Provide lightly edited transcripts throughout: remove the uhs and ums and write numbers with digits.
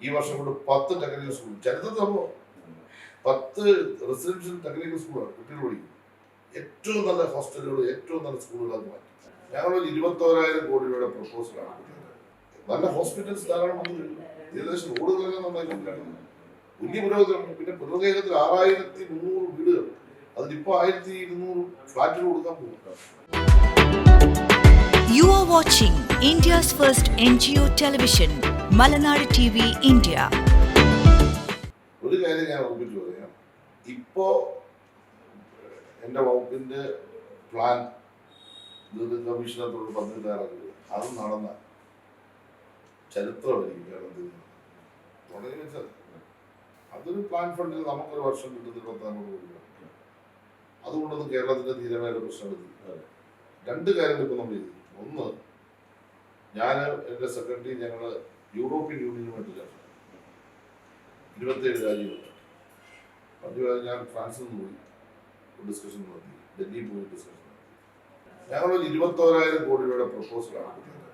ഈ വർഷം കൊണ്ട് 10 ടെക്നിക്കൽ സ്കൂൾ ചരിത്രത്തിൽ അപ്പോൾ 10 റെസിഡൻഷ്യൽ ടെക്നിക്കൽ സ്കൂളാണ് കുട്ടികൾ പഠിക്കുന്നത്. ഏറ്റവും നല്ല ഹോസ്റ്റലുകൾ, ഏറ്റവും നല്ല സ്കൂളുകളാക്കി മാറ്റി. ഞങ്ങളൊരു 21,000 കോടി രൂപയുടെ പ്രപ്പോസലാണ് കുട്ടികളുടെ. നല്ല ഹോസ്പിറ്റൽസ് ധാരാളം വന്നു കഴിഞ്ഞു. ഏകദേശം റോഡുകളെല്ലാം നന്നായിക്കൊണ്ടിരിക്കുന്നു. വലിയ പുരോഗതിയാണ്. പിന്നെ പുനർവേഗത്തിൽ 6,300 വീടുകൾ, അതിലിപ്പോൾ 1,200 ഫ്ലാറ്റുകൾ കൊടുക്കാൻ പോകും. You are watching India's first NGO television, Malanad TV India. ഒരു കാര്യം ഞാൻ ഉറപ്പിച്ചു പറയാം, ഇപ്പോ എൻ്റെ വകുപ്പിന്റെ പ്ലാൻ കമ്മീഷനത്തോട് പദ്ധതി തയ്യാറാക്കുക, അത് നടന്ന ചരിത്രമായിരിക്കും കേരളത്തിൽ. തുടങ്ങി വെച്ചത് അതൊരു പ്ലാൻ ഫണ്ടിൽ നമുക്കൊരു വർഷം കിട്ടുന്ന 24 കോടി രൂപ. അതുകൊണ്ടൊന്നും കേരളത്തിന്റെ തീരമായിട്ട് പ്രശ്നം എടുത്തു. 2 കാര്യങ്ങൾ ഇപ്പൊ നമ്മൾ ചെയ്തു. ഒന്ന്, ഞാൻ എൻ്റെ സെക്രട്ടറി ഞങ്ങൾ യൂറോപ്യൻ യൂണിയനുമായിട്ട് ചർച്ച 27 രാജ്യങ്ങളുണ്ട്. അതുപോലെ ഞാൻ ഫ്രാൻസിൽ നിന്ന് പോയി ഡിസ്കഷൻ നടത്തി, ഡൽഹിയിൽ പോയി ഡിസ്കഷൻ നടത്തി. ഞങ്ങളൊരു 21,000 കോടി രൂപയുടെ പ്രപ്പോസലാണ് കിട്ടിയത്.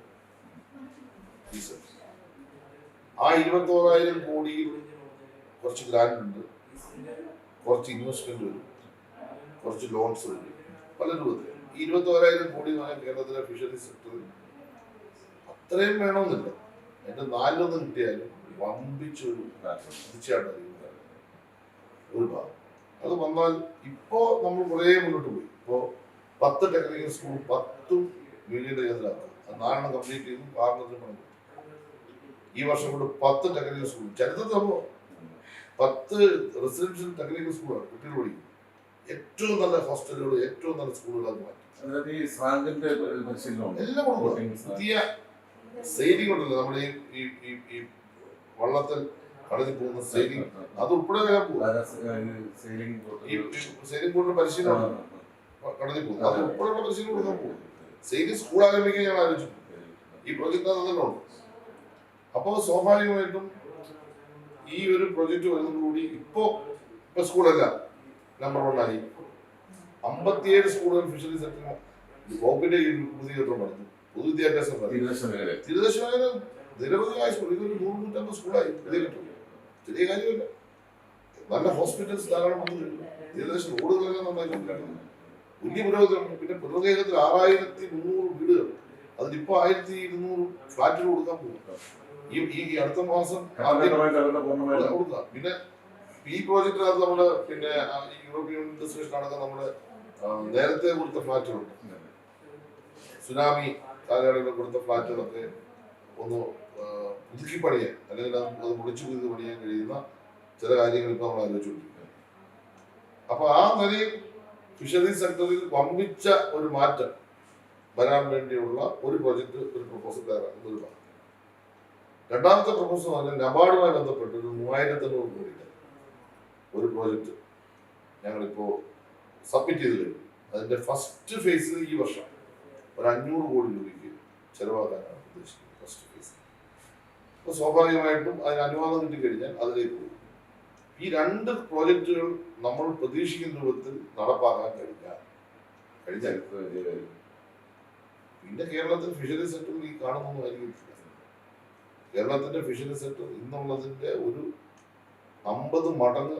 ആ 21,000 കോടിയിൽ കുറച്ച് ഗ്രാൻഡ് ഉണ്ട്, കുറച്ച് ഇൻവെസ്റ്റ്മെന്റ് വരും, കുറച്ച് ലോൺസ് വരും, പല രൂപത്തിൽ. 21,000 കോടി കേരളത്തിലെ ഫിഷറീസ് സെക്ടറിൽ അത്രയും വേണമെന്നില്ല. എൻ്റെ 4 കിട്ടിയാലും വമ്പിച്ചൊരു തീർച്ചയായിട്ടും ഒരു ഭാഗം അത് വന്നാൽ ഇപ്പോ നമ്മൾ കുറേ മുന്നോട്ട് പോയി. ഇപ്പോൾ 10 ടെക്നിക്കൽ സ്കൂൾ 10 വീടിന്റെ കേന്ദ്രമാക്കും. അത് 4 കംപ്ലീറ്റ് ചെയ്തു, 6 പണം. ഈ വർഷം കൊണ്ട് 10 ടെക്നിക്കൽ സ്കൂൾ ചരിത്രത്തിൽ അപ്പോൾ 10 റെസിഡൻഷ്യൽ ടെക്നിക്കൽ സ്കൂളാണ് കുട്ടികൾ പഠിക്കുന്നത്. ഏറ്റവും നല്ല ഹോസ്റ്റലുകൾ, ഏറ്റവും നല്ല സ്കൂളുകളാക്കി മാറ്റി. എല്ലാം പുതിയ സെയിലിംഗ് ഉണ്ടല്ലോ, നമ്മുടെ ഈ വള്ളത്തിൽ കടലിൽ പോകുന്ന സെയിലിംഗ്, അത് ഉൾപ്പെടെ വരാൻ പോകും. ഈ സെയിലിംഗ് ബോട്ടിന്റെ പരിശീലനം കടലിൽ പോകും, അത് ഉൾപ്പെടെയുള്ള പരിശീലനം കൊടുക്കാൻ പോകും. സെയിലിംഗ് സ്കൂൾ ആരംഭിക്കാൻ ഞാൻ ആലോചിച്ചു. ഈ പ്രൊജക്ട് അതെല്ലാം ഉണ്ട്. അപ്പോൾ സ്വാഭാവികമായിട്ടും ഈ ഒരു പ്രൊജക്ട് വരുന്നതോടുകൂടി ഇപ്പൊ സ്കൂളല്ല നമ്പർ 1 ആയി. 57 സ്കൂളുകൾ ഫിഷറീസ് സെക്ടർ വകുപ്പിന്റെ പുതിയത്വം നടന്നു. പൊതുവിദ്യാഭ്യാസം തീരദേശ മേഖല നിരവധിയായ സ്കൂൾ, ഇതൊരു 100-150 സ്കൂളായി. ചെറിയ കാര്യമല്ല. നല്ല ഹോസ്പിറ്റൽസ് ധാരാളം വന്നു കഴിഞ്ഞു. ഏകദേശം റോഡുകളെല്ലാം നന്നായിക്കൊണ്ടിരിക്കുന്നു. വലിയ പുരോഗതിയാണ്. പിന്നെ പുനർവേഗത്തിൽ 6,300 വീടുകൾ, അതിലിപ്പോ 1,200 ഫ്ലാറ്റുകൾ കൊടുക്കാൻ പോകും. ഈ അടുത്ത മാസം കൊടുക്കുക. പിന്നെ ഈ പ്രോജക്റ്റിനകത്ത് നമ്മള് പിന്നെ യൂറോപ്യൻ ഡിസ്കഷൻ നടക്കാൻ നമ്മള് നേരത്തെ കൊടുത്ത ഫ്ലാറ്റുകളുണ്ട്, സുനാമി കാലഘട്ടത്തിൽ കൊടുത്ത ഫ്ലാറ്റുകളൊക്കെ ഒന്ന് പുതുക്കി പണിയാൻ, അല്ലെങ്കിൽ അത് മുടിച്ചു പുതുക്കി പണിയാൻ കഴിയുന്ന ചില കാര്യങ്ങൾ ഇപ്പൊ നമ്മൾ ആലോചിച്ചുകൊണ്ടിരിക്കുന്നത്. അപ്പൊ ആ നിലയിൽ ഫിഷറീസ് സെക്ടറിൽ വമ്പിച്ച ഒരു മാറ്റം വരാൻ വേണ്ടിയുള്ള ഒരു പ്രോജക്റ്റ്, ഒരു പ്രപ്പോസൽ തയ്യാറാക്കുന്ന ഒരു ഭാഗം. രണ്ടാമത്തെ പ്രപ്പോസൽ പറഞ്ഞാൽ നബാർഡുമായി ബന്ധപ്പെട്ട് ഒരു 3,500 കോടിയുടെ ഒരു പ്രോജക്റ്റ് ഞങ്ങളിപ്പോ സബ്മിറ്റ് ചെയ്ത് കഴിഞ്ഞു. അതിന്റെ ഫസ്റ്റ് ഫേസ് ഈ വർഷം ഒരു 500 കോടി രൂപയ്ക്ക് ചെലവാക്കാനാണ് ഉദ്ദേശിക്കുന്നത്. First phase. അപ്പൊ സ്വാഭാവികമായിട്ടും അതിന് അനുവാദം കിട്ടിക്കഴിഞ്ഞാൽ അതിലേക്ക് പോകും. ഈ 2 പ്രോജക്റ്റുകൾ നമ്മൾ പ്രതീക്ഷിക്കുന്ന രൂപത്തിൽ നടപ്പാക്കാൻ കഴിഞ്ഞാൽ പിന്നെ കേരളത്തിൽ ഫിഷറീസ് സെക്ടറിൽ ഈ കാണുന്നൊന്നുമായിരിക്കും. കേരളത്തിന്റെ ഫിഷറീസ് സെക്ടർ ഇന്നുള്ളതിന്റെ ഒരു 50 മടങ്ങ്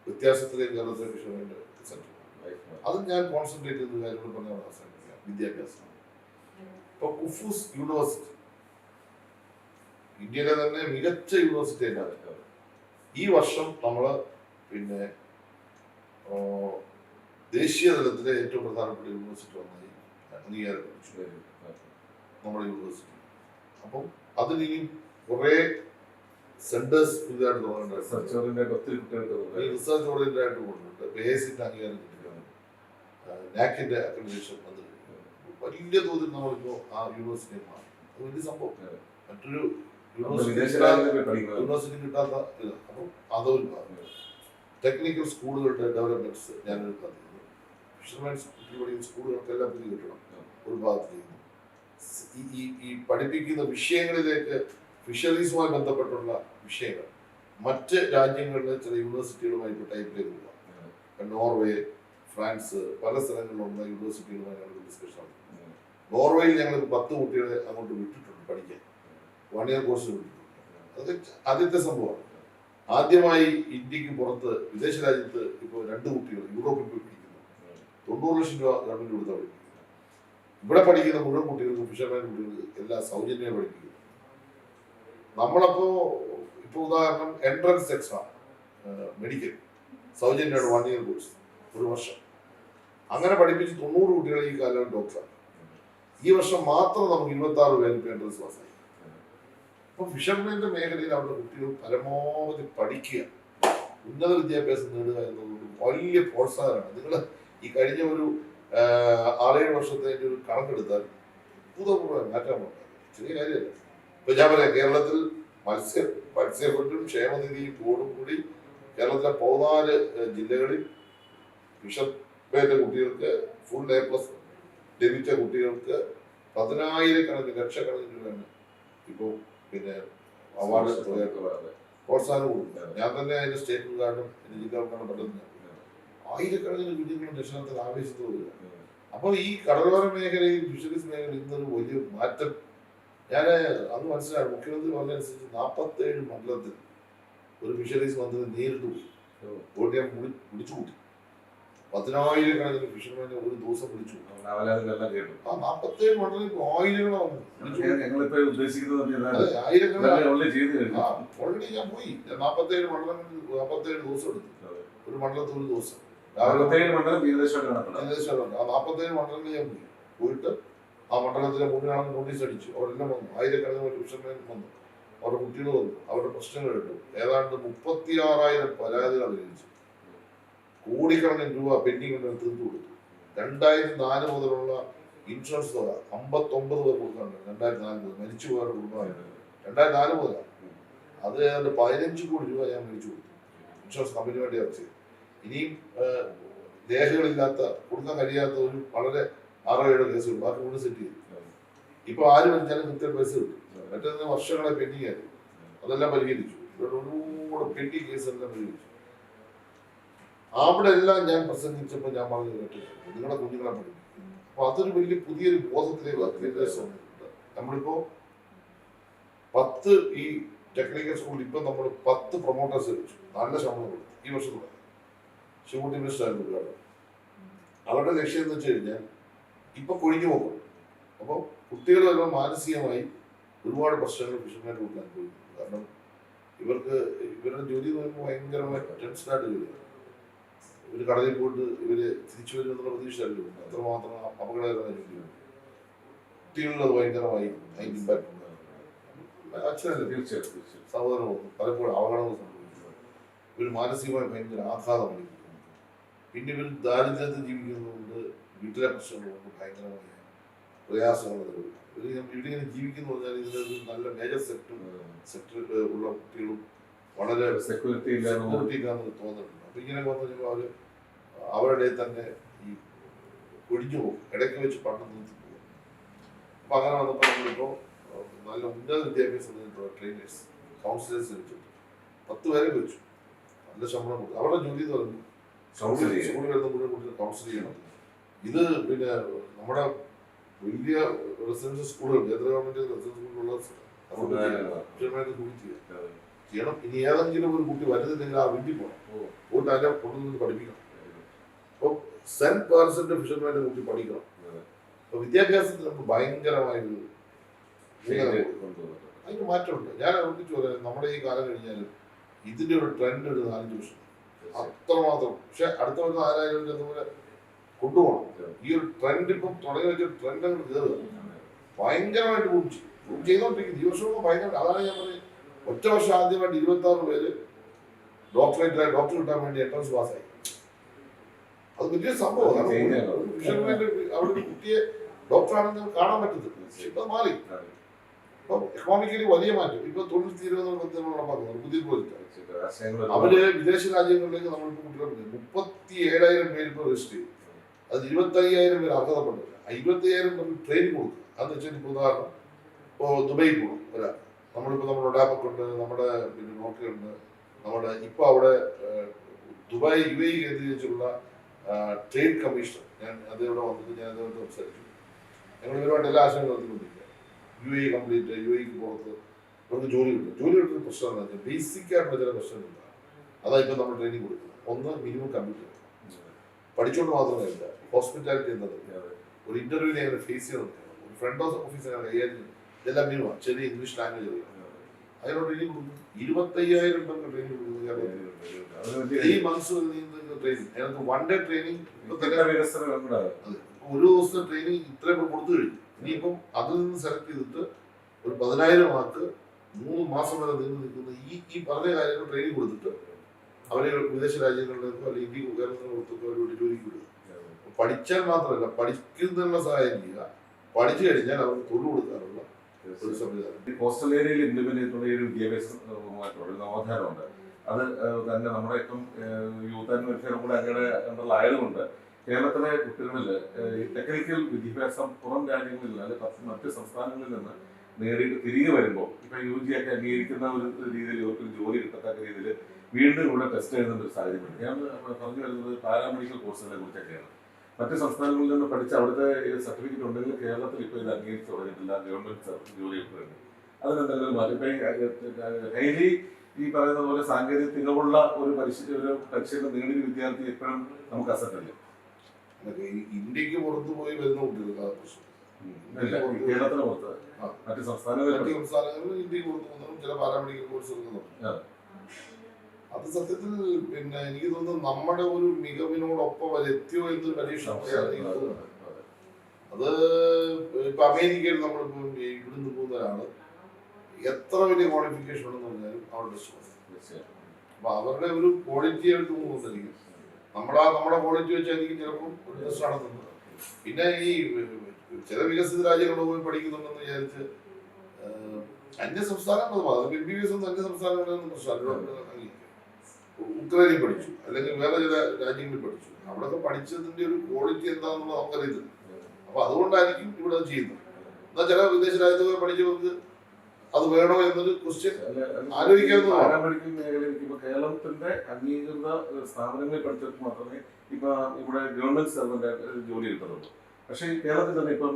വ്യത്യാസത്തിലേക്ക് കേരളത്തിലെ ഫിഷറിന്റെ സെക്ടർ. അത് ഞാൻ കോൺസെൻട്രേറ്റ് ചെയ്ത കാര്യങ്ങൾ പറഞ്ഞാൽ അവസാനിപ്പിക്കാം. വിദ്യാഭ്യാസം. ഇപ്പൊ കുഫൂസ് യൂണിവേഴ്സിറ്റി ഇന്ത്യയിലെ തന്നെ മികച്ച യൂണിവേഴ്സിറ്റി ആയിട്ടാണ്. ഈ വർഷം നമ്മള് പിന്നെ ദേശീയ തലത്തിലെ ഏറ്റവും പ്രധാനപ്പെട്ട യൂണിവേഴ്സിറ്റി ഒന്നായി അംഗീകാരം ലഭിച്ചു നമ്മുടെ യൂണിവേഴ്സിറ്റി. അപ്പം അതിന് കുറെ സെന്റേഴ്സ് പുതിയതായിട്ട് തുടങ്ങേണ്ടത്, റിസർച്ച് ഓറിയന്റഡ് ആയിട്ട് പോകുന്നുണ്ട്. ബേസിന്റെ അംഗീകാരം കിട്ടിയിട്ടുണ്ട്, നാക്കിന്റെ അക്രഡിറ്റേഷൻ വന്നു കഴിഞ്ഞു. വലിയ തോതിൽ നമ്മളിപ്പോ ആ യൂണിവേഴ്സിറ്റി മാറി. അത് വലിയ സംഭവം. മറ്റൊരു യൂണിവേഴ്സിറ്റി കിട്ടാത്ത ഇത്. അപ്പം അതൊരു ഭാഗം. ടെക്നിക്കൽ സ്കൂളുകളുടെ ഡെവലപ്മെന്റ്സ് ഞാനൊരു പറഞ്ഞിരുന്നു. ഫിഷർമാൻസ് പഠിക്കുന്ന സ്കൂളുകൾക്കെല്ലാം പുതിയ കിട്ടണം ഒരു ഭാഗത്ത് ചെയ്യുന്നു. ഈ പഠിപ്പിക്കുന്ന വിഷയങ്ങളിലേക്ക് ഫിഷറീസുമായി ബന്ധപ്പെട്ടുള്ള വിഷയങ്ങൾ മറ്റ് രാജ്യങ്ങളിലെ ചില യൂണിവേഴ്സിറ്റികളുമായിട്ട് ടൈപ്പിലേക്ക് പോകാം. നോർവേ, ഫ്രാൻസ്, പല സ്ഥലങ്ങളിലുള്ള യൂണിവേഴ്സിറ്റികളുമായി ഞങ്ങൾ ഡിസ്കഷൻ നടത്തുന്നു. നോർവേയിൽ ഞങ്ങൾ 10 കുട്ടികളെ അങ്ങോട്ട് വിട്ടിട്ടുണ്ട് പഠിക്കാൻ. 1 ഇയർ കോഴ്സ് വിട്ടിട്ടുണ്ട്. അതൊക്കെ ആദ്യത്തെ സംഭവമാണ്. ആദ്യമായി ഇന്ത്യക്ക് പുറത്ത് വിദേശ രാജ്യത്ത് ഇപ്പോൾ 2 കുട്ടികൾ യൂറോപ്പിൽ പോയി പഠിക്കുന്നു. 90 ലക്ഷം രൂപ ഗവൺമെന്റ് കൊടുത്താൽ പഠിപ്പിക്കുന്നു. ഇവിടെ പഠിക്കുന്ന മുഴുവൻ കുട്ടികൾക്കും ഫിഷർമാൻ കുട്ടികൾക്ക് എല്ലാം സൗജന്യമായി പഠിപ്പിക്കുന്നു. നമ്മളപ്പോ ഇപ്പൊ ഉദാഹരണം എൻട്രൻസ് എക്സാം മെഡിക്കൽ സൗജന്യമാണ് 1 ഇയർ കോഴ്സ്, 1 വർഷം. അങ്ങനെ പഠിപ്പിച്ച് 90 കുട്ടികളെ ഈ കാലം ഡോക്ടറാണ്. ഈ വർഷം മാത്രം നമുക്ക് 26 പേർക്ക് എൻട്രൻസ് പാസ്സായി. അപ്പൊ ഫിഷർമാന്റെ മേഖലയിൽ അവരുടെ കുട്ടികൾ പരമാവധി പഠിക്കുക, ഉന്നത വിദ്യാഭ്യാസം നേടുക എന്നതുകൊണ്ട് വലിയ പ്രോത്സാഹനമാണ്. നിങ്ങൾ ഈ കഴിഞ്ഞ ഒരു 6-7 വർഷത്തെ ഒരു കണക്കെടുത്താൽ ഭൂതപൂർവ്വം മാറ്റാൻ പോകുന്നത് ചെറിയ കാര്യമല്ല. ഇപ്പൊ ഞാൻ പറയാം, കേരളത്തിൽ മത്സ്യഫണ്ടും ക്ഷേമനിധിയും ബോർഡും കൂടി കേരളത്തിലെ 14 ജില്ലകളിൽ ഫിഷർമാന്റെ കുട്ടികൾക്ക് ഫുൾ A+ ലഭിച്ച കുട്ടികൾക്ക് 10,000 ലക്ഷക്കണക്കിന് രൂപയാണ് ഇപ്പോൾ പിന്നെ അവാർഡ് പ്രോത്സാഹനം കൊടുക്കുന്നത്. ഞാൻ തന്നെ അതിന്റെ സ്റ്റേറ്റ് ഉദ്ഘാടനം എന്റെ ജില്ലാ ഉദ്ഘാടനം പെട്ടെന്ന് 1000കണക്കിന് കുഞ്ഞുങ്ങളും രക്ഷണത്തിൽ ആവേശത്തോടുക. അപ്പോൾ ഈ കടലോര മേഖലയിൽ ഫിഷറീസ് മേഖലയിൽ ഇന്നൊരു വലിയ മാറ്റം ഞാൻ അന്ന് മനസ്സിലായി. മുഖ്യമന്ത്രി പറഞ്ഞതനുസരിച്ച് 47 മണ്ഡലത്തിൽ ഒരു ഫിഷറീസ് മന്ത്രി നേരിട്ട് പോയി ഞാൻ വിളിച്ചു കൂട്ടി. 10,000കണക്കിന് ഫിഷർമാനെ ഒരു ദിവസം വിളിച്ചു. ആ 47 മണ്ഡലത്തിൽ ആയിരങ്ങളാണ്. ഓൾറെഡി ഞാൻ പോയി. 47 മണ്ഡലങ്ങളിൽ 47 ദിവസം എടുത്തു. ഒരു മണ്ഡലത്തിൽ ഒരു ദിവസം ആ 47 മണ്ഡലങ്ങളിൽ ഞാൻ പോയിട്ട് ആ മണ്ഡലത്തിലെ മുഴുവൻ നോട്ടീസ് അടിച്ചു. അവരെല്ലാം വന്നു. 1000കണക്കിന് ഫിഷർമാൻ വന്നു. അവരുടെ കുട്ടികൾ വന്നു. അവരുടെ പ്രശ്നങ്ങൾ കേട്ടു. ഏതാണ്ട് 36,000 പരാതികൾ അറിയിച്ചു. കോടിക്കണക്കിന് രൂപ പെൻഡിങ് ഉണ്ടെന്ന് തീർത്തു കൊടുത്തു. 2004 മുതലുള്ള ഇൻഷുറൻസ് തുക 59 പേർ കൊടുക്കാനുണ്ട്. 2004 മുതൽ മരിച്ചു പോയവരുടെ കുടുംബമായിട്ട് 2004 മുതലാണ്. അത് ഏതാണ്ട് 15 കോടി രൂപ ഞാൻ മേടിച്ചു കൊടുത്തു. ഇൻഷുറൻസ് കമ്പനി വേണ്ടി അടച്ചു. ഇനിയും രേഖകളില്ലാത്ത, കൊടുക്കാൻ കഴിയാത്ത ഒരു വളരെ 6-7 കേസുകൾ ബാക്കി കൊണ്ട് സെറ്റ് ചെയ്തു. ഇപ്പൊ ആര് മരിച്ചാലും കൃത്യം പൈസ കിട്ടും. മറ്റേ വർഷങ്ങളെ പെൻഡിങ് ആയിരുന്നു. അതെല്ലാം പരിഹരിച്ചു. ഇവരുടെ ഒരുപാട് പെൻഡിങ് കേസെല്ലാം പരിഹരിച്ചു. അവിടെ എല്ലാം ഞാൻ പ്രസംഗിച്ചപ്പോൾ ഞാൻ പറഞ്ഞു കേട്ടു, നിങ്ങളുടെ കുഞ്ഞുങ്ങളെ പഠിക്കും. അപ്പൊ അതൊരു വലിയ പുതിയൊരു ബോധത്തിലേക്ക് നമ്മളിപ്പോ 10 ഈ ടെക്നിക്കൽ സ്കൂളിൽ ഇപ്പൊ നമ്മൾ 10 പ്രൊമോട്ടേഴ്സ് വെച്ചു. നല്ല ശമ്പളം കൊടുത്തു. ഈ വർഷത്തോടെ ശിവകുട്ടി മിനിസ്റ്റർ ആയിരുന്നു ഉദ്ഘാടനം. അവരുടെ ലക്ഷ്യം എന്ന് വെച്ച് കഴിഞ്ഞാൽ ഇപ്പൊ കൊഴിഞ്ഞു പോകും. അപ്പോൾ കുട്ടികൾ വരുമ്പോൾ മാനസികമായി ഒരുപാട് പ്രശ്നങ്ങൾ ഫിഷർമാൻ റൂട്ടിൽ അനുഭവിക്കുന്നു. കാരണം ഇവരുടെ ജോലി എന്ന് പറയുമ്പോൾ ഭയങ്കരമായി ടെൻഷനായിട്ട് ജോലിയാണ്. ഇവര് കടലിൽ പോയിട്ട് ഇവര് തിരിച്ചു വരുമെന്നുള്ള പ്രതീക്ഷ അറിയുന്നു. അത്രമാത്രം അപകടകരമായ ജോലിയാണ്. കുട്ടികളിൽ അത് ഭയങ്കരമായി അതിന് ഇമ്പാക്ട് ഉണ്ട്. അച്ഛനല്ലേ തീർച്ചയായിട്ടും സഹോദരൻ പലപ്പോഴും അവഗണന സംഭവിക്കുന്നത്. ഇവർ മാനസികമായി ഭയങ്കര ആഘാതം അടിക്കുന്നു. പിന്നെ ഇവർ ദാരിദ്ര്യത്തിൽ ജീവിക്കുന്നതുകൊണ്ട് വീട്ടിലെ പ്രശ്നങ്ങളുണ്ട്. ഭയങ്കരമായ പ്രയാസങ്ങൾ ഇവരിങ്ങനെ ജീവിക്കുന്നു പറഞ്ഞാൽ ഇതിനൊരു നല്ല മേജർ സെക്ടർ ഉള്ള കുട്ടികളും വളരെ സെക്യൂരിറ്റി ഇല്ലാന്ന് തോന്നുന്നുണ്ട്. അപ്പൊ ഇങ്ങനെ വന്നു കഴിഞ്ഞാൽ അവരുടെ തന്നെ ഈ ഒഴിഞ്ഞു പോകും. ഇടയ്ക്ക് വെച്ച് പഠനം നിർത്തി പോകും. അപ്പൊ അങ്ങനെ വന്നപ്പോൾ നമ്മളിപ്പോ നല്ല ഉന്നത വിദ്യാഭ്യാസം ട്രെയിനേഴ്സ് കൗൺസിലേഴ്സ് വെച്ചിട്ട് 10 പേരെ വെച്ചു. നല്ല ശമ്പളം കൊടുത്തു. അവരുടെ ജോലി എന്ന് പറയുന്നത് സ്കൂളിൽ വരുന്ന മുഴുവൻ കുട്ടികൾ കൗൺസിൽ ചെയ്യണം. ഇത് പിന്നെ നമ്മുടെ വലിയ റെസിഡൻഷ്യൽ സ്കൂളുകൾ, കേന്ദ്ര ഗവൺമെന്റ് റെസിഡൻഷ്യൽ സ്കൂളിലുള്ള ചെയ്യണം. ഇനി ഏതെങ്കിലും ഒരു കുട്ടി വരുന്നില്ലെങ്കിൽ ആ വീട്ടിൽ പോകണം. പോയിട്ട് അതിനെ കൊണ്ടുവന്ന് പഠിപ്പിക്കണം. അപ്പൊ %% ഫിഷർമാന്റെ കുട്ടി പഠിക്കണം. അപ്പൊ വിദ്യാഭ്യാസത്തിൽ നമുക്ക് ഭയങ്കരമായൊരു അതിന് മാറ്റമുണ്ട്. ഞാൻ ഉറപ്പിച്ചു പറയാം, നമ്മുടെ ഈ കാലം കഴിഞ്ഞാലും ഇതിന്റെ ഒരു ട്രെൻഡ് ഒരു 4 വർഷം അത്രമാത്രം. പക്ഷെ അടുത്ത വരുന്ന 4,000 എന്നപോലെ കൊണ്ടുപോകണം. ഈ ഒരു ട്രെൻഡ് ഇപ്പം തുടങ്ങി വെച്ച ട്രെൻഡ് അങ്ങോട്ട് കയറുക ഭയങ്കരമായിട്ട് പ്രൂവ് ചെയ്തോണ്ടിരിക്കുന്നത്. ഈ വർഷം ഭയങ്കര. അതാണ് ഞാൻ പറയുന്നത്, ഒറ്റ വർഷം ആദ്യമായിട്ട് 26 പേര് ഡോക്ടർ കിട്ടാൻ വേണ്ടി എൻട്രൻസ് പാസ്സായി. അത് വലിയ സംഭവം. ഫിഷർമാന്റെ അവിടെ ഒരു കുട്ടിയെ ഡോക്ടറാണെന്ന് കാണാൻ പറ്റത്തില്ല. പക്ഷെ ഇപ്പൊ മാറി. ഇപ്പൊ എക്കണോമിക്കലി വലിയ മാറ്റം. ഇപ്പൊ തൊഴിൽ തീരുവെന്നുള്ള പുതിയ പ്രോജക്റ്റ്. അവര് വിദേശ രാജ്യങ്ങളിലേക്ക് നമ്മളിപ്പോ കുട്ടികൾ 37,000 പേര് ഇപ്പൊ രജിസ്റ്റർ ചെയ്തു. അത് 25,000 പേര് അർഹതപ്പെട്ടു. 25,000 പേർക്ക് ട്രെയിനിങ് കൊടുക്കും. അതെന്ന് വെച്ചാൽ ഇപ്പൊ ഉദാഹരണം ഇപ്പോ ദുബൈയിൽ പോകും ഒരാൾ. നമ്മളിപ്പോ നമ്മുടെ ഒഡാപ്പൊക്കെ നമ്മുടെ പിന്നെ നോക്കിയുണ്ട്. നമ്മുടെ ഇപ്പൊ അവിടെ ദുബായ് UAE കേന്ദ്രീകരിച്ചുള്ള ട്രേഡ് കമ്മീഷണർ അതിവിടെ വന്നിട്ട് ഞാൻ അതുകൊണ്ട് സംസാരിച്ചു. ഞങ്ങൾ ഇവരുമായിട്ട് എല്ലാ ആശയങ്ങളും നടത്തിക്കൊണ്ടിരിക്കുക. UAE കംപ്ലീറ്റ്, UAEക്ക് പുറത്ത് അവർക്ക് ജോലി കിട്ടും. ജോലി കിട്ടുന്ന പ്രശ്നം എന്താ വെച്ചാൽ ബേസിക് ആയിട്ടുള്ള ചില പ്രശ്നങ്ങളുണ്ട്. അതാ ഇപ്പം നമ്മൾ ട്രെയിനിങ് കൊടുക്കുന്നത്. ഒന്ന്, മിനിമം കമ്പ്യൂട്ടർ പഠിച്ചുകൊണ്ട് മാത്രമേ ഇല്ല. ഹോസ്പിറ്റാലിറ്റി എന്നത് ഒരു ഇന്റർവ്യൂവിനെ എങ്ങനെ ഫേസ് ചെയ്യണം, ഒരു ഫ്രണ്ട് ഓഫീസ് എങ്ങനെ കൈകാര്യം ചെയ്യും, ഇതെല്ലാം മിനിമം. ചെറിയ ഇംഗ്ലീഷ് ലാംഗ്വേജ് അറിയാം. അതിനോട് ട്രെയിനിങ് കൊടുക്കും. 25,000 ട്രെയിനിങ് കൊടുക്കുന്നത് 3 months ട്രെയിനിങ്. അതിനകത്ത് 1 day ട്രെയിനിങ്. ഒരു ദിവസത്തെ ട്രെയിനിങ് ഇത്രയും കൊടുത്തു കഴിഞ്ഞു. ഇനിയിപ്പം അതിൽ നിന്ന് സെലക്ട് ചെയ്തിട്ട് ഒരു 10,000 മാർക്ക് 3 മാസം വരെ നീണ്ടു നിൽക്കുന്ന ഈ പറഞ്ഞ കാര്യങ്ങൾ ട്രെയിനിങ് കൊടുത്തിട്ട് അവരെ വിദേശ രാജ്യങ്ങളിലേക്കോ അല്ലെങ്കിൽ ഇന്ത്യ കേരളത്തിന് പുറത്തൊക്കെ അവരോട് ജോലിക്ക് വിടുക. പഠിച്ചാൽ മാത്രമല്ല, പഠിക്കുന്നതിനുള്ള സഹായം ചെയ്യുക. പഠിച്ചു കഴിഞ്ഞാൽ അവർക്ക് തൊഴിൽ കൊടുക്കാനുള്ള ഒരു സംവിധാനം. കോസ്റ്റൽ ഏരിയയിൽ ഇംപ്ലിമെന്റ് ചെയ്തിട്ടുള്ള ഒരു വിദ്യാഭ്യാസമായിട്ടുള്ള നവോത്ഥാനമുണ്ട്. അത് തന്നെ നമ്മുടെ ഇപ്പം യൂത്ത് ആൻഡ് വെൽഫെയറും കൂടെ അങ്ങനെ ആയതുകൊണ്ട് കേരളത്തിലെ കുട്ടികളിൽ ടെക്നിക്കൽ വിദ്യാഭ്യാസം പുറം രാജ്യങ്ങളിൽ അല്ലെങ്കിൽ മറ്റ് സംസ്ഥാനങ്ങളിൽ നിന്ന് നേടിയിട്ട് തിരികെ വരുമ്പോൾ ഇപ്പൊ UG ഒക്കെ അംഗീകരിക്കുന്ന ഒരു രീതിയിൽ ഇവർക്ക് ജോലി കിട്ടത്തക്ക രീതിയിൽ വീണ്ടും ഇവിടെ ടെസ്റ്റ് ചെയ്യുന്ന ഒരു സാഹചര്യമുണ്ട്. ഞാൻ പറഞ്ഞു വരുന്നത് പാരാമെഡിക്കൽ കോഴ്സുകളെ കുറിച്ചൊക്കെയാണ്. മറ്റ് സംസ്ഥാനങ്ങളിൽ നിന്ന് പഠിച്ച് അവിടുത്തെ സർട്ടിഫിക്കറ്റ് ഉണ്ടെങ്കിൽ കേരളത്തിൽ ഇപ്പോൾ ഇത് അംഗീകരിച്ച് തുടങ്ങിയിട്ടില്ല. ഗവൺമെന്റ് ജോലി കിട്ടുന്നുണ്ട്. അതിനെന്തെങ്കിലും മാറ്റം ഇപ്പം ഡെയിലി ഈ പറയുന്ന പോലെ സാങ്കേതിക തികവുള്ള ഒരു പരിശീലനം നേടിയ വിദ്യാർത്ഥി എപ്പോഴും നമുക്ക് അസറ്റല്ലേ. ഇന്ത്യക്ക് പുറത്ത് പോയി വരുന്ന കുട്ടികൾക്ക് കേരളത്തിന് പുറത്ത് മറ്റ് സംസ്ഥാനങ്ങളിൽ ഇന്ത്യക്ക് പുറത്ത് പോകുന്നതും ചില പാരാമെഡിക്കൽ കോഴ്സ് എടുക്കുന്നുണ്ട്. അത് സത്യത്തിൽ പിന്നെ എനിക്ക് തോന്നുന്നു നമ്മുടെ ഒരു മികവിനോടൊപ്പം എത്തിയോ എന്നൊരു പരീക്ഷ. അത് ഇപ്പൊ അമേരിക്കയിൽ നമ്മളിപ്പോ ഇവിടുന്ന് പോകുന്ന ഒരാള് എത്ര വലിയ ക്വാളിഫിക്കേഷൻ ഉണ്ടെന്ന് പറഞ്ഞാലും അവരുടെ അപ്പൊ അവരുടെ ഒരു ക്വാളിറ്റി ആയിട്ട് തോന്നുന്നുണ്ടായിരിക്കും. നമ്മുടെ ക്വാളിറ്റി വെച്ചായിരിക്കും ചിലപ്പോൾ ഒരു ടെസ്റ്റ് നടത്തുന്നത്. പിന്നെ ഈ ചില വികസിത രാജ്യങ്ങളിൽ പോയി പഠിക്കുന്നുണ്ടെന്ന് വിചാരിച്ച് അന്യ സംസ്ഥാനങ്ങൾ MBBS ഒന്നും അന്യ സംസ്ഥാനങ്ങളിലൊന്നും പ്രശ്നമല്ല. ഉക്രൈനിൽ പഠിച്ചു അല്ലെങ്കിൽ വേറെ ചില രാജ്യങ്ങളിൽ പഠിച്ചു. അവിടെയൊക്കെ പഠിച്ചതിന്റെ ഒരു ക്വാളിറ്റി എന്താണെന്നുള്ളത് നമുക്കറിയത്തില്ല. അപ്പൊ അതുകൊണ്ടായിരിക്കും ഇവിടെ ചെയ്യുന്നത്. എന്നാൽ ചില വിദേശ രാജ്യത്ത് പോയി പഠിച്ചവർക്ക് അത് വേണോ എന്നൊരു ക്വസ്റ്റ്യൻ ആലോചിക്കാവുന്നതാണ്. കേരളത്തിന്റെ അംഗീകൃത സ്ഥാപനങ്ങളിൽ പഠിച്ചവർക്ക് മാത്രമേ ഇപ്പൊ ഇവിടെ ഗവൺമെന്റ് സർവന്റ് ജോലി കിട്ടുന്നുള്ളൂ. പക്ഷേ ഈ കേരളത്തിൽ തന്നെ ഇപ്പം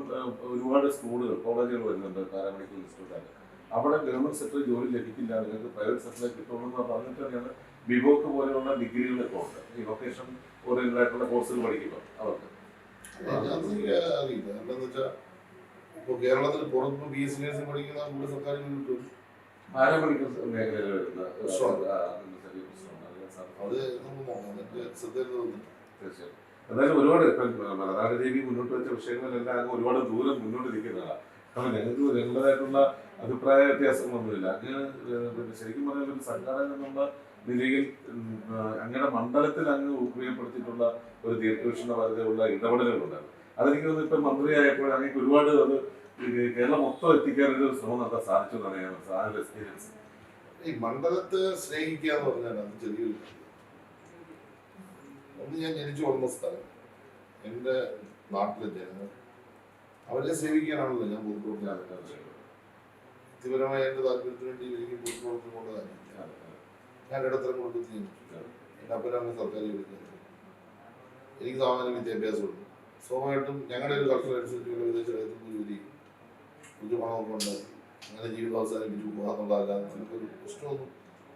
ഒരുപാട് സ്കൂളുകൾ കോളേജുകൾ വരുന്നുണ്ട് പാരാമെഡിക്കൽ ഇൻസ്റ്റിറ്റ്യൂട്ടാണ്. അവിടെ ഗവൺമെന്റ് സെക്ടറിൽ ജോലി ലഭിക്കില്ല, നിങ്ങൾക്ക് പ്രൈവറ്റ് സെക്ടറിൽ കിട്ടുള്ളൂ എന്ന് പറഞ്ഞിട്ട് തന്നെയാണ് ബിബോക്ക് പോലെയുള്ള ഡിഗ്രികളൊക്കെ ഉണ്ട്. ഈ വൊക്കേഷൻ ഓറിയന്റഡ് ആയിട്ടുള്ള കോഴ്സുകൾ പഠിക്കുമ്പോൾ അവർക്ക് അറിയില്ല. എന്താന്ന് വെച്ചാൽ ഇപ്പൊ കേരളത്തിൽ പുറത്ത് BSc നഴ്സിംഗ് പഠിക്കുന്ന നമ്മുടെ സർക്കാർ കിട്ടും. പാരാമെഡിക്കൽ മേഖലയിൽ വരുന്ന അത് ശ്രദ്ധ. തീർച്ചയായും. എന്തായാലും ഒരുപാട് മലനാട് ദേവി മുന്നോട്ട് വെച്ച വിഷയങ്ങളെല്ലാം ഒരുപാട് ദൂരം മുന്നോട്ട് നിൽക്കുന്നതാണ്. കാരണം ഞങ്ങൾക്ക് ഞങ്ങളുടേതായിട്ടുള്ള അഭിപ്രായ വ്യത്യാസങ്ങളൊന്നുമില്ല. അങ്ങ് ശരിക്കും പറഞ്ഞാൽ ഒരു സംഘാടകൻ എന്നുള്ള നിലയിൽ അങ്ങയുടെ മണ്ഡലത്തിൽ അങ്ങ് ഉപയോഗപ്പെടുത്തിയിട്ടുള്ള ഒരു ദീർഘവീക്ഷണപരതയുള്ള ഇടപെടലുകളുണ്ടായിരുന്നു. അതെനിക്ക് തോന്നുന്നു ഇപ്പം മന്ത്രിയായപ്പോൾ അങ്ങനെ ഒരുപാട് അത് കേരളം മൊത്തം എത്തിക്കാനൊരു ശ്രമം നടത്താൻ സാധിച്ചു എന്നാണ് ഞാൻ സാറിന്റെ എക്സ്പീരിയൻസ്. ഈ മണ്ഡലത്തെ സ്നേഹിക്കുക എന്ന് പറഞ്ഞാൽ അത് ചെറിയൊരു ഒന്ന്. ഞാൻ ജനിച്ചു വളർന്ന സ്ഥലം, എൻ്റെ നാട്ടിലെ ജനങ്ങൾ, അവരെ സേവിക്കാനാണല്ലോ ഞാൻ പൊതുപ്രവർത്തനം. വ്യക്തിപരമായ എൻ്റെ താല്പര്യത്തിന് വേണ്ടി എനിക്ക് പൊതുപ്രവർത്തനം കൊണ്ടതാണ്. ഞാൻ ഇടത്തരം കുടുംബത്തിൽ ജനിച്ചു. എൻ്റെ അപ്പനാണ് സർക്കാർ ജോലിക്കാരൻ. എനിക്ക് സാമാന്യ വിദ്യാഭ്യാസമുണ്ട്. സ്വാഭാവികമായിട്ടും ഞങ്ങളുടെ ഒരു കൾച്ചർ അനുസരിച്ചുള്ള വിദേശ രാജ്യത്ത് ജോലി ചെയ്യും, കുറച്ച് പണമൊക്കെ ഉണ്ടാക്കി അങ്ങനെ ജീവിതം അവസാനിപ്പിച്ചു പോകാന്നുള്ളതല്ലാതെ നമുക്കൊരു പ്രശ്നമൊന്നും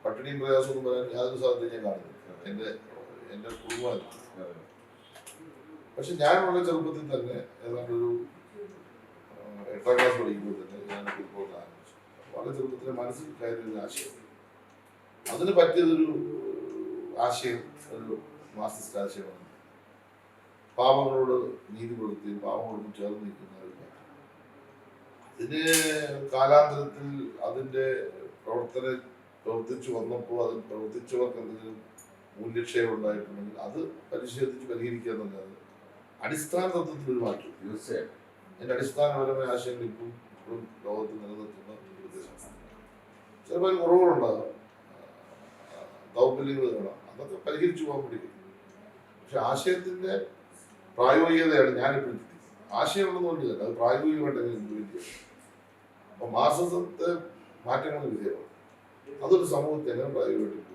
പട്ടിണിയും പ്രയാസമൊന്നും പറയാൻ യാതൊരു സാധ്യതയും ഞാൻ കാണുന്നില്ല എൻ്റെ കുടുംബമാണ്. പക്ഷെ ഞാൻ വളരെ ചെറുപ്പത്തിൽ തന്നെ ഏതാണ്ടൊരു 8ാം ക്ലാസ് പഠിക്കുമ്പോൾ തന്നെ ഞാൻ ഫുട്ബോൾ ആരംഭിച്ചു. വളരെ ചെറുപ്പത്തിലെ മനസ്സിൽ കയറിയൊരു ആശയം, അതിന് പറ്റിയതൊരു ആശയം, ഒരു മാർക്സിസ്റ്റ് ആശയമാണ്. പാവങ്ങളോട് നീതി കൊടുക്കുകയും പാവങ്ങളോട് ചേർന്ന് നിൽക്കുന്ന ഒരു കാര്യം. ഇതിന് കാലാന്തരത്തിൽ അതിൻ്റെ പ്രവർത്തിച്ചു വന്നപ്പോൾ അതിൽ പ്രവർത്തിച്ചവർക്ക് എന്തെങ്കിലും മൂല്യക്ഷയം ഉണ്ടായിട്ടുണ്ടെങ്കിൽ അത് പരിശോധിച്ച് പരിഹരിക്കുക എന്നല്ലാതെ അടിസ്ഥാന തത്വത്തിൽ ഒരു മാറ്റം. തീർച്ചയായും അതിൻ്റെ അടിസ്ഥാനപരമായ ആശയങ്ങൾ ഇപ്പോഴും ലോകത്ത് നിലനിർത്തുന്ന പ്രദേശമാണ്. ചിലപ്പോൾ കുറവുകളുണ്ടാകാം, ദൗർബല്യങ്ങൾ കാണാം, അതൊക്കെ പരിഹരിച്ചു പോകാൻ വേണ്ടി. പക്ഷെ ആശയത്തിൻ്റെ പ്രായോഗികതയാണ് ഞാനിപ്പോൾ ആശയം ഉണ്ടെന്ന് പറഞ്ഞില്ല, അത് പ്രായോഗികമായിട്ടെങ്കിലും ഇംപ്ലിമെന്റ് ചെയ്യും. അപ്പൊ മാർക്സിസത്തെ മാറ്റങ്ങൾ വിധേയമാണ്. അതൊരു സമൂഹത്തെ എങ്ങനെ പ്രായോഗികമായിട്ട്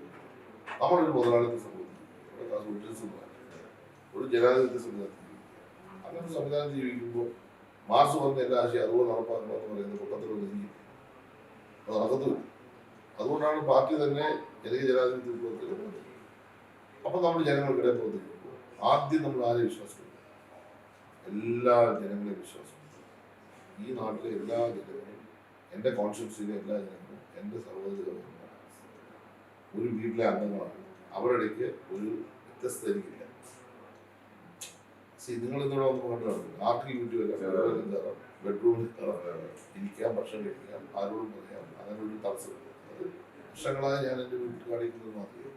നമ്മളൊരു മുതലാളിത്ത സമൂഹത്തിൽ ഒരു ജനാധിപത്യ സംവിധാനത്തിൽ അങ്ങനെ സംവിധാനം ജീവിക്കുമ്പോൾ മാർക്സ് പറഞ്ഞ എല്ലാ ആശയം അതുപോലെ നടപ്പാക്കണമെന്ന് പറയുന്നത് പൊട്ടത്തിലുള്ള നീതി. അത് നടക്കത്തുമില്ല. അതുകൊണ്ടാണ് പാർട്ടി തന്നെ ജനകീയ ജനാധിപത്യ വിപ്ലവത്തിൽ. അപ്പം നമ്മൾ ജനങ്ങൾക്കിടെ പ്രവർത്തിക്കുമ്പോൾ ആദ്യം നമ്മൾ ആരെ വിശ്വാസിക്കുന്നു? എല്ലാ ജനങ്ങളെയും വിശ്വാസം. ഈ നാട്ടിലെ എല്ലാ ജനങ്ങളും, എൻ്റെ കോൺസ്റ്റിറ്റ്യൂൻസിയിലെ എല്ലാ ജനങ്ങളും എൻ്റെ സഹോദരങ്ങളും ഒരു വീട്ടിലെ അംഗങ്ങളാണ്. അവരുടെക്ക് ഒരു വ്യത്യസ്തത എനിക്കില്ല. നിങ്ങൾ ഇന്നോടെ വന്ന് കണ്ടു ആർക്കും യൂട്യൂബ് കയറാം, ബെഡ്റൂമിൽ കയറാം, ഇരിക്കാം, ഭക്ഷണം കഴിക്കാം, ആരോടും പറയാം. അങ്ങനെ ഒരു തടസ്സമില്ല. അത് വർഷങ്ങളായി ഞാൻ എൻ്റെ വീട്ടിൽ കാണിക്കുന്നത് മാത്രമേ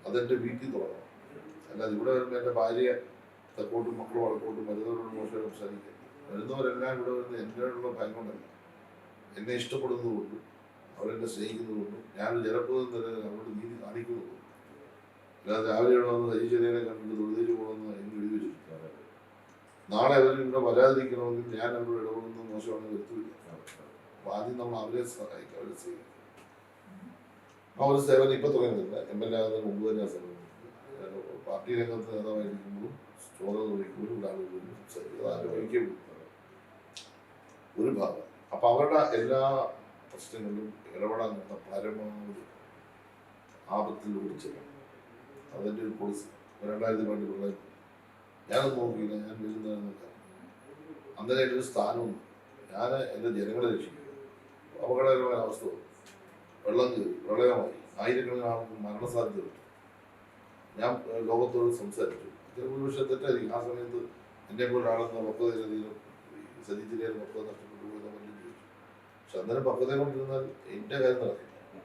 അതെൻ്റെ വീട്ടിൽ തുടങ്ങണം. അല്ലാതെ ഇവിടെ വരുമ്പോൾ എൻ്റെ ഭാര്യ തെക്കോട്ടും മക്കൾ വടക്കോട്ടും വരുന്നവരോട് മോശം സംസാരിക്കുക. വരുന്നവരെല്ലാം ഇവിടെ വരുന്ന എന്നോടുള്ള ഭയം കൊണ്ടല്ല, എന്നെ ഇഷ്ടപ്പെടുന്നതുകൊണ്ടും അവരെന്നെ സ്നേഹിക്കുന്നതുകൊണ്ടും ഞാൻ ജനപ്രതിനിധി തന്നെ അവരോട് നീതി കാണിക്കുന്നതുകൊണ്ടും. അല്ലാതെ രാവിലെ ഇവിടെ വന്ന് ഹരിചര്യനെ കണ്ടിട്ട് തൊഴുതേച്ച് പോകണമെന്ന് എനിക്ക് എഴുതി വെച്ചിട്ടുണ്ട്. നാളെ അവർ ഇവിടെ വരാതിരിക്കണമെങ്കിൽ ഞാൻ അവരോട് ഇടപെടുന്ന മോശമാണ് വരുത്തില്ല. അപ്പൊ ആദ്യം നമ്മൾ അവരെ സഹായിക്കുക, അവരെ സേവിക്കുക. ആ ഒരു സേവനം ഇപ്പൊ തുടങ്ങുന്നില്ല. MLA ആകുന്നതിന് മുമ്പ് തന്നെ ആ സേവനം പാർട്ടി രംഗത്ത് നേതാവായിരിക്കുമ്പോഴും ചോദന വിളിക്കുമ്പോഴും ഇവിടെ ആളുകൾ സംസാരിക്കുക, ആലോചിക്കുകയും ഒരു ഭാഗം. അപ്പൊ അവരുടെ എല്ലാ പ്രശ്നങ്ങളിലും ഇടപെടാൻ നിന്ന പരമാവധി ആപത്തിൽ ഓടിച്ചേക്കാം. അതെൻ്റെ ഒരു പോളിസി. 2000 പിള്ളേർ ഞാനൊന്നും നോക്കിയില്ല, ഞാൻ വരുന്നതെന്നൊക്കെ. അന്നേരം എൻ്റെ ഒരു സ്ഥാനമൊന്നും. ഞാൻ എൻ്റെ ജനങ്ങളെ രക്ഷിക്കുക. അപകടകരമായ അവസ്ഥ വന്നു, വെള്ളം കയറി, പ്രളയമായി, ആയിരക്കണക്കിന് ആൾക്ക് മരണസാധ്യത. ഞാൻ ലോകത്തോട് സംസാരിച്ചു. ഒരുപക്ഷെ തെറ്റായിരിക്കും. ആ സമയത്ത് എന്നെ പോലെ ആളെന്ന പക്വതയിലധികം സരിച്ചിരിയാലും പക്വത നഷ്ടപ്പെട്ടു പോയെന്ന് പറ്റി ചോദിച്ചു. പക്ഷെ അന്നേരം പക്വതയെ കൊണ്ടിരുന്നാൽ എൻ്റെ കാര്യം നടക്കില്ല.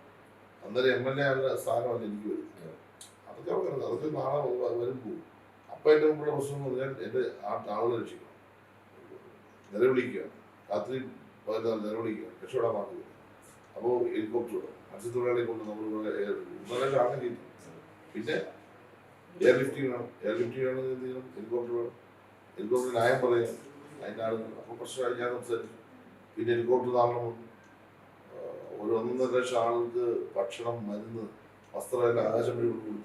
അന്നേരം MLA ആളുടെ സ്ഥാനമല്ല എനിക്ക് വരുന്നത്. അതൊക്കെ അവിടെ കിടന്നത്. അതൊക്കെ നാളെ വരും പോകും. അപ്പം എൻ്റെ മുമ്പുള്ള പ്രശ്നം എന്ന് പറഞ്ഞാൽ എൻ്റെ ആളുകളെ രക്ഷിക്കണം, നിലവിളിക്കുക, രാത്രി നിലവിളിക്കുക, രക്ഷപ്പെടാൻ പാടില്ല. അപ്പോൾ ഹെലികോപ്റ്റർ വിടാം, മത്സ്യത്തൊഴിലാളിയെ കൊണ്ട് നമ്മൾ ഇന്നലെ കാണാൻ കയറ്റി. പിന്നെ എയർലിഫ്റ്റിംഗ് വേണം, എയർലിഫ്റ്റിംഗ് വേണമെങ്കിൽ എന്ത് ചെയ്യണം? ഹെലികോപ്റ്റർ വേണം. ഹെലികോപ്റ്റർ ന്യായം പറയാം അതിൻ്റെ ആളുകൾ. അപ്പോൾ പ്രശ്നമായി ഞാൻ സംസാരിച്ചു. പിന്നെ ഹെലികോപ്റ്റർ താഴണം, ഒരു 1.5 ലക്ഷം ആൾക്ക് ഭക്ഷണം, മരുന്ന്, വസ്ത്രമെല്ലാം ആകാശം വഴി കൊടുത്തു.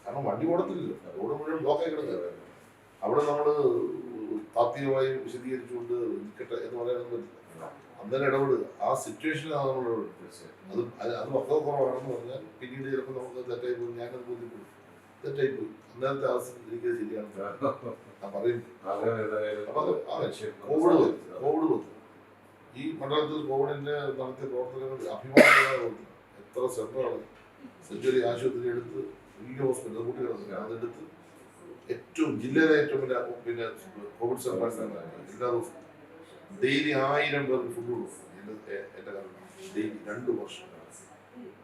കാരണം വണ്ടി ഓടത്തില്ലല്ലോ, റോഡ് മുഴുവൻ ബ്ലോക്കായി കിടക്കുക. അവിടെ നമ്മൾ താത്വികമായി വിശദീകരിച്ചുകൊണ്ട് നിൽക്കട്ടെ എന്ന് പറയാനൊന്നും പറ്റില്ല. അന്നേരം ഇടപെടുക, ആ സിറ്റുവേഷനാണ് നമ്മൾ ഇടപെടുന്നത്. അത് വക്ത കുറവാണെന്ന് പറഞ്ഞാൽ പിന്നീട് ചിലപ്പോൾ നമുക്ക് തെറ്റായി പോയി. ഞാനത് ബോധ്യപ്പെടും, തെറ്റായി പോയി. അന്നേരത്തെ അവസ്ഥ എനിക്കത് ശരിയാണ് ഞാൻ പറയും. കോവിഡ് വന്നു. ഈ മണ്ഡലത്തിൽ കോവിഡിന്റെ നടത്തിയ പ്രവർത്തനങ്ങൾ അഭിമാനകരമാണ്. എത്ര സെന്ററാണ് സെഞ്ചുറി ആശുപത്രി എടുത്ത്, വലിയ ഹോസ്പിറ്റൽ കുട്ടികളെ അതെടുത്ത് ഏറ്റവും ജില്ലയിലെ ഏറ്റവും പിന്നെ കോവിഡ് സെന്റർ എല്ലാ ദിവസവും ഡെയിലി 1000 പേർക്ക് ഫുഡ് കൊടുക്കും. എൻ്റെ കാരണം ഡെയിലി 2 വർഷം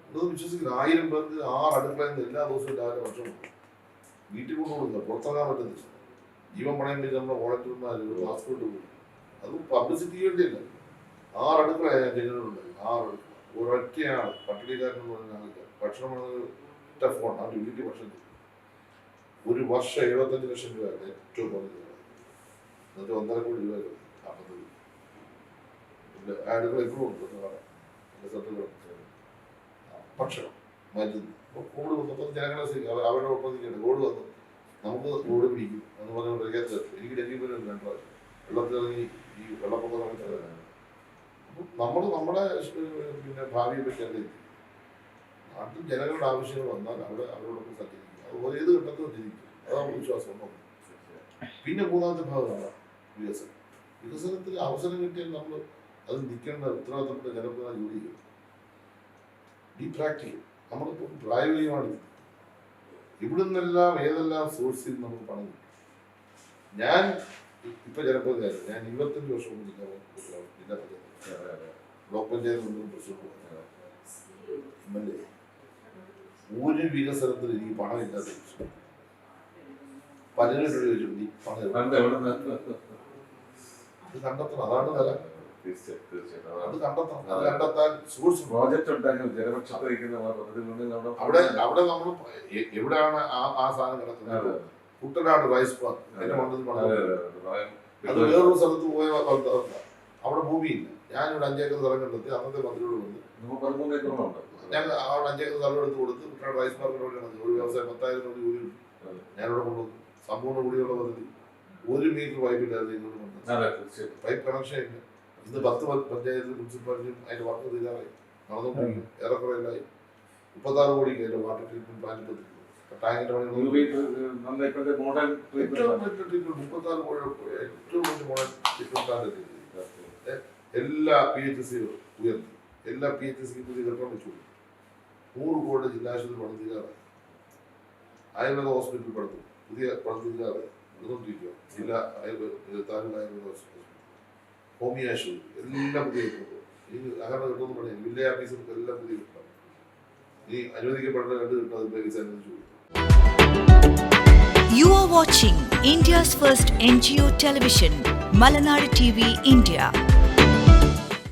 അത് വിശ്വസിക്കുന്നത്. 1000 പേർക്ക് 6 അടുക്കളയിൽ നിന്ന് എല്ലാ ദിവസവും രാവിലെ ഭക്ഷണം കൊടുക്കും. വീട്ടിൽ കൊണ്ടു കൊടുക്കുക, പുറത്തിറങ്ങാൻ പറ്റുന്നില്ല. ജീവൻ പണയം വെച്ച് നമ്മുടെ വോളണ്ടിയർമാർ പാസ്പോർട്ട് പോയി. അത് പബ്ലിസിറ്റിക്ക് വേണ്ടിയല്ല. 6 അടുക്കള ഞാൻ ചെയ്തിട്ടുണ്ട്. 6 അടുക്കള, ഒരൊറ്റയാണ് പട്ടിണിക്കാരനെന്ന് പറഞ്ഞ ആൾക്കാർ ഭക്ഷണം ഫോൺ അവൻ്റെ വീട്ടിൽ ഭക്ഷണം. ഒരു വർഷം 75 ലക്ഷം രൂപയാണ് ഏറ്റവും കുറഞ്ഞത്. എന്നിട്ട് 1.5 കോടി രൂപ ആ പദ്ധതി. അടുക്കള എപ്പോഴും ഉണ്ട് ഭക്ഷണം മരുന്ന്. അപ്പോൾ കോവിഡ് വന്നപ്പോൾ ജനങ്ങളെ അവരുടെ ഒപ്പം നിൽക്കേണ്ടത്. കോവിഡ് വന്നു, നമുക്ക് കോവിഡ് പിടിക്കും എന്ന് പറഞ്ഞുകൊണ്ട് എനിക്ക് ഡൽഹി പോലും 2 പ്രാവശ്യം വെള്ളത്തിലിറങ്ങി ഈ വെള്ളപ്പൊക്കം സമയത്ത്. നമ്മൾ നമ്മുടെ പിന്നെ ഭാവിയെ പറ്റി അറിയില്ല. നാട്ടിൽ ജനങ്ങളുടെ ആവശ്യങ്ങൾ വന്നാൽ അവരോടൊപ്പം സഞ്ചരിക്കുക. അത് ഏത് ഘട്ടത്തിൽ ജീവിക്കും, അതാണ് വിശ്വാസം. പിന്നെ 3ാമത്തെ ഭാഗമാണ് വികസനം. വികസനത്തിൽ അവസരം കിട്ടിയാൽ നമ്മൾ അത് നിൽക്കേണ്ട ഉത്തരവാദിത്തപ്പെട്ട ജനപ്രതിനിധി ജോലി ചെയ്യും. ഈ പ്രാക്ടിക്കൽ നമ്മളിപ്പോൾ പ്രായോഗികമാണ്. ഇവിടെ നിന്നെല്ലാം ഏതെല്ലാം സോഴ്സിൽ നമുക്ക് പണം കിട്ടും. ഞാൻ ഇപ്പം ജനപ്രതിനിധിയായിരുന്നു. ഞാൻ 25 വർഷം മുമ്പ് ജില്ലാ പഞ്ചായത്ത് ബ്ലോക്ക് പഞ്ചായത്ത് മുമ്പ് പ്രസിഡന്റ്. MLA ഒരു വികസനത്തിൽ എനിക്ക് പണമില്ലാത്ത 18 രൂപ ചോദിച്ചു നീ പണം അത് കണ്ടെത്തണം. അതാണ് തല. അത് കണ്ടെത്തണം. അത് കണ്ടെത്താൻ സോഴ്സ് അവിടെ നമ്മൾ എവിടെയാണ് ആ സാധനം കിടക്കുന്നത്? കുട്ടനാട് റൈസ് പാർക്ക് എന്റെ മണ്ഡലത്തിൽ അത് വേറൊരു സ്ഥലത്ത് പോയ അവിടെ ഭൂമിയില്ല. ഞാനിവിടെ 5 ഏക്കർ സ്ഥലം കണ്ടെത്തി അന്നത്തെ മന്ത്രിയോട് വന്ന് ഞങ്ങൾ അവിടെ 5 ഏക്കർ സ്ഥലം എടുത്ത് കൊടുത്ത് കുട്ടനാട് റൈസ് പാർക്കിന് വേണ്ടി ഒരു വ്യവസായം 10,000 കോടി ജോലി കിട്ടും. ഞാനിവിടെ കൊണ്ടുവന്നു. സമ്പൂർണ്ണ കുടിയുള്ള പദ്ധതി. 1 മീറ്റർ പൈപ്പില്ലാതെ ഇങ്ങോട്ട് കൊണ്ടുവന്നു. പൈപ്പ് കണക്ഷൻ ഇല്ല. ഇന്ന് 10 പഞ്ചായത്ത് മുനിസിപ്പാലിറ്റിയും അതിന്റെ വർക്ക് തീരാറായി, നടന്നുകൊണ്ടിരിക്കും. ഏറെക്കുറെ എല്ലായി 36 കോടിക്ക് അതിന്റെ വാട്ടർ ട്രീറ്റ്മെന്റ് പ്ലാന്റ് പദ്ധതി ടാങ്കിന്റെ പണി ഏറ്റവും വലിയ മോഡൽ ട്രീറ്റ്മെന്റ് പ്ലാന്റ് എല്ലാ PHC ഉയർത്തി, എല്ലാ PHC പുതിയ കെട്ടിടം വെച്ചു. 100 കോടി ജില്ലാശുപത്രി പണം തീരാറായി. ആയുർവേദ ഹോസ്പിറ്റൽ പണിതു, പുതിയ പണം തീരാറായി നടന്നുകൊണ്ടിരിക്കുക. ജില്ലാ താലൂക്ക് ആയുർവേദ ഹോസ്പിറ്റൽ, ഹോമിയോ ആശുപത്രി എല്ലാം പുതിയ കെട്ടിടം. ഈ അങ്ങനെ കിട്ടുന്ന പണി വില്ലേജ് ഓഫീസർക്ക് എല്ലാം പുതിയ കെട്ടിടം. ഈ അനുവദിക്കപ്പെടുന്ന 2 കെട്ടിടം അത് പൈസ അനുവദിച്ചു. You are watching India's first NGO television, Malanad TV India.